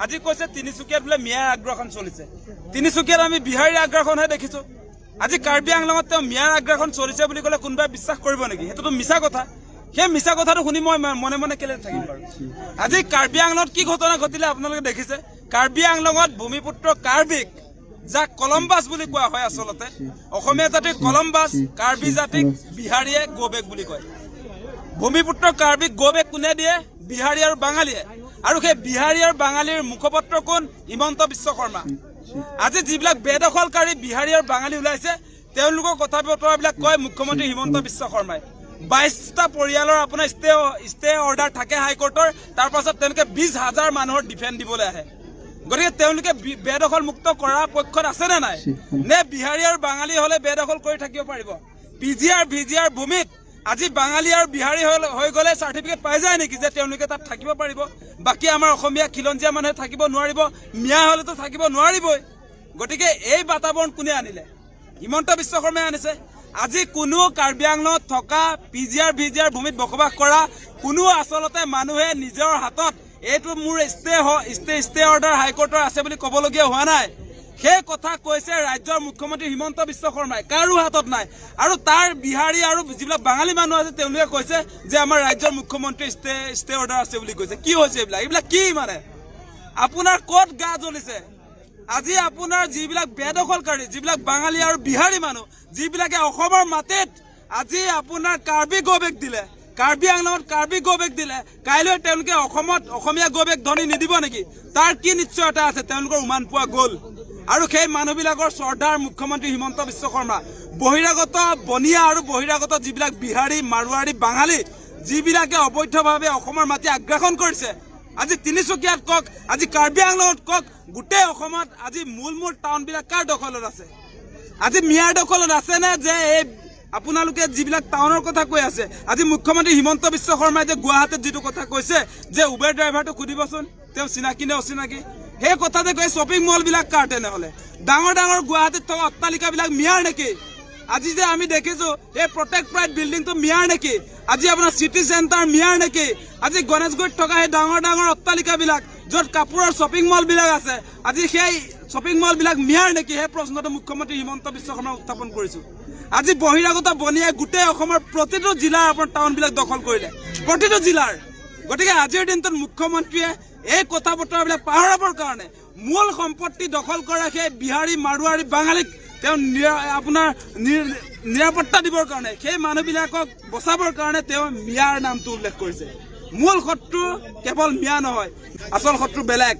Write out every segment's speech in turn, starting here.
আজি কৈছে তিনিচুকীয়াত বোলে মিয়াৰ আগ্ৰাসন চলিছে। তিনিচুকীয়াত আমি বিহাৰীৰ আগ্ৰাসনহে দেখিছো। আজি কাৰ্বি আংলঙত তেওঁ মিয়াৰ আগ্ৰাসন চলিছে বুলি ক'লে কোনোবাই বিশ্বাস কৰিব নেকি? সেইটোতো মিছা কথা। সেই মিছা কথাটো শুনি মই মনে মনে কেলে থাকিম বাৰু? আজি কাৰ্বি আংলঙত কি ঘটনা ঘটিলে আপোনালোকে দেখিছে। কাৰ্বি আংলঙত ভূমিপুত্ৰ কাৰ্বিক, যাক কলম্বাছ বুলি কোৱা হয়, আচলতে অসমীয়া জাতিৰ কলম্বাছ, কাৰ্বি জাতিক বিহাৰীয়ে গোবেক বুলি কয়। ভূমিপুত্ৰ কাৰ্বিক গোবেক কোনে দিয়ে? বিহাৰী আৰু বাঙালীয়ে। আৰু সেই বিহাৰী আৰু বাঙালীৰ মুখপাত্ৰ কোন? হিমন্ত বিশ্ব শৰ্মা। আজি যিবিলাক বেদখলকাৰী বিহাৰী আৰু বাঙালী ওলাইছে, তেওঁলোকৰ কথা বতৰাবিলাক কয় মুখ্যমন্ত্ৰী হিমন্ত বিশ্ব শৰ্মাই। 22টা পৰিয়ালৰ আপোনাৰ ষ্টে অৰ্ডাৰ থাকে হাইকোৰ্টৰ, তাৰ পাছত তেওঁলোকে 20,000 মানুহৰ ডিফেন্স দিবলৈ আহে। গতিকে তেওঁলোকে বেদখল মুক্ত কৰাৰ পক্ষত আছে নে নাই? নে বিহাৰী আৰু বাঙালী হলে বেদখল কৰি থাকিব পাৰিব? ভিজিআৰ ভূমিত আজি বাঙালী আৰু বিহাৰী হৈ গ'লে চাৰ্টিফিকেট পাই যায় নেকি যে তেওঁলোকে তাত থাকিব পাৰিব? বাকী আমাৰ অসমীয়া খিলঞ্জীয়া মানুহে থাকিব নোৱাৰিব, মিয়া হলেতো থাকিব নোৱাৰিবই। গতিকে এই বাতাবৰণ কোনে আনিলে? হিমন্ত বিশ্ব শৰ্মাই আনিছে। আজি কোনো কাৰ্বি আংলঙত থকা ভিজিআৰ ভূমিত বসবাস কৰা কোনো আচলতে মানুহে নিজৰ হাতত এইটো মোৰ ষ্টে অৰ্ডাৰ হাইকোৰ্টৰ আছে বুলি ক'বলগীয়া হোৱা নাই। সেই কথা কৈছে ৰাজ্যৰ মুখ্যমন্ত্ৰী হিমন্ত বিশ্ব শৰ্মাই, কাৰো হাতত নাই। আৰু তাৰ বিহাৰী আৰু যিবিলাক বাঙালী মানুহ আছে তেওঁলোকে কৈছে যে আমাৰ ৰাজ্যৰ মুখ্যমন্ত্ৰী ষ্টে অৰ্ডাৰ আছে বুলি কৈছে। কি হৈছে এইবিলাক কি মানে? আপোনাৰ ক'ত গা জ্বলিছে? আজি আপোনাৰ যিবিলাক বেদখলকাৰী, যিবিলাক বাঙালী আৰু বিহাৰী মানুহ, যিবিলাকে অসমৰ মাটিত আজি আপোনাৰ কাৰ্বি গোবেক দিলে, কাৰ্বি আংলঙত কাৰ্বি গোবেক দিলে, কাইলৈ তেওঁলোকে অসমত অসমীয়া গোবেক ধনি নিদিব নেকি? তাৰ কি নিশ্চয়তা আছে? তেওঁলোকৰ উমান পোৱা গ'ল। আৰু সেই মানুহবিলাকৰ শ্ৰদ্ধাৰ মুখ্যমন্ত্ৰী হিমন্ত বিশ্ব শৰ্মা। বহিৰাগত বনিয়া আৰু বহিৰাগত যিবিলাক বিহাৰী, মাৰোৱাৰী, বাঙালী, যিবিলাকে অবৈধভাৱে অসমৰ মাটি আগ্ৰাসন কৰিছে, আজি তিনিচুকীয়াত কওক, আজি কাৰ্বি আংলঙত কওক, গোটেই অসমত আজি মূল টাউনবিলাক কাৰ দখলত আছে? আজি মিয়াৰ দখলত আছে নে? যে এই আপোনালোকে যিবিলাক টাউনৰ কথা কৈ আছে, আজি মুখ্যমন্ত্ৰী হিমন্ত বিশ্ব শৰ্মাই যে গুৱাহাটীত যিটো কথা কৈছে যে উবেৰ ড্ৰাইভাৰটো সুধিবচোন তেওঁ চিনাকি নে অচিনাকি, সেই কথা যে কৈ শ্বপিং মলবিলাক কাৰ তেনেহ'লে? ডাঙৰ গুৱাহাটীত থকা অট্টালিকাবিলাক মিয়াৰ নেকি? আজি যে আমি দেখিছো এই প্ৰটেক্ট প্ৰাইড বিল্ডিংটো মিয়াৰ নেকি? আজি আপোনাৰ চিটি চেণ্টাৰ মিয়াৰ নেকি? আজি গণেশগুৰিত থকা সেই ডাঙৰ অট্টালিকাবিলাক য'ত কাপোৰৰ শ্বপিং মলবিলাক আছে, আজি সেই শ্বপিং মলবিলাক মিয়াৰ নেকি? সেই প্ৰশ্নটো মুখ্যমন্ত্ৰী হিমন্ত বিশ্ব শৰ্মাই উত্থাপন কৰিছো। আজি বহিৰাগত বনিয়াই গোটেই অসমৰ প্ৰতিটো জিলাৰ আপোনাৰ টাউনবিলাক দখল কৰিলে, প্ৰতিটো জিলাৰ। গতিকে আজিৰ দিনটোত মুখ্যমন্ত্ৰীয়ে এই কথা বতৰাবিলাক পাহৰাবৰ কাৰণে মূল সম্পত্তি দখল কৰা সেই বিহাৰী, মাৰোৱাৰী, বাঙালীক তেওঁ আপোনাৰ নিৰাপত্তা দিবৰ কাৰণে, সেই মানুহবিলাকক বচাবৰ কাৰণে তেওঁ মিয়াৰ নামটো উল্লেখ কৰিছে। মূল শত্ৰু কেৱল মিয়া নহয়, আচল শত্ৰু বেলেগ।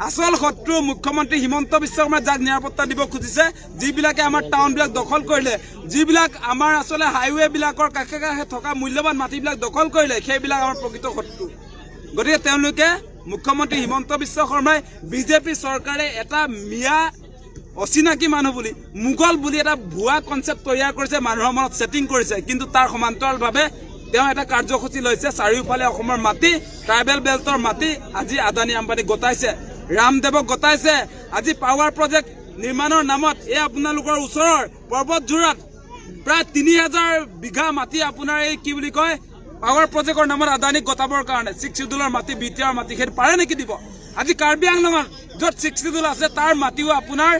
আচল শত্ৰু মুখ্যমন্ত্ৰী হিমন্ত বিশ্ব শৰ্মাই যাক নিৰাপত্তা দিব খুজিছে, যিবিলাকে আমাৰ টাউনবিলাক দখল কৰিলে, যিবিলাক আমাৰ আচলতে হাইৱেবিলাকৰ কাষে থকা মূল্যৱান মাটিবিলাক দখল কৰিলে, সেইবিলাক আমাৰ প্ৰকৃত শত্ৰু। গতিকে তেওঁলোকে মুখ্যমন্ত্ৰী হিমন্ত বিশ্ব শৰ্মাই বিজেপি চৰকাৰে এটা মিয়া অচিনাকি মানুহ বুলি, মোগল বুলি এটা ভুৱা কনচেপ্ট তৈয়াৰ কৰিছে, মানুহৰ মনত ছেটিং কৰিছে। কিন্তু তাৰ সমান্তৰালভাৱে তেওঁ এটা কাৰ্যসূচী লৈছে, চাৰিওফালে অসমৰ মাটি, ট্ৰাইবেল বেল্টৰ মাটি আজি আদানী আম্বানীক গতাইছে, ৰামদেৱক গতাইছে। আজি পাৱাৰ প্ৰজেক্ট নিৰ্মাণৰ নামত এই আপোনালোকৰ ওচৰৰ পৰ্বতযোৰাত প্ৰায় 3000 বিঘা মাটি আপোনাৰ এই কি বুলি কয় পাৱাৰ প্ৰজেক্টৰ নামত আদানীক গতাবৰ কাৰণে 6 শিডিউলৰ মাটি, বিটিআৰ মাটি, সেইটো পাৰে নেকি দিব? আজি কাৰ্বি আংলঙত য'ত 6 শিডিউল আছে তাৰ মাটিও আপোনাৰ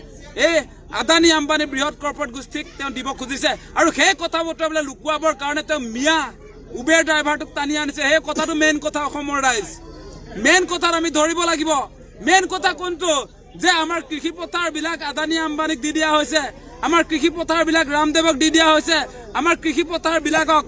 এই আদানী আম্বানী বৃহৎ কৰ্পৰেট গোষ্ঠীক তেওঁ দিব খুজিছে। আৰু সেই কথা বতৰাবিলাক লুকুৱাবৰ কাৰণে তেওঁ মিয়া উবেৰ ড্ৰাইভাৰটোক টানি আনিছে। সেই কথাটো মেইন কথা। অসমৰ ৰাইজ মেইন কথাত আমি ধৰিব লাগিব। মেইন কথা কোনটো? যে আমাৰ কৃষি পথাৰবিলাক আদানী আম্বানীক দি দিয়া হৈছে, আমাৰ কৃষি পথাৰবিলাক ৰামদেৱক দি দিয়া হৈছে, আমাৰ কৃষি পথাৰবিলাকক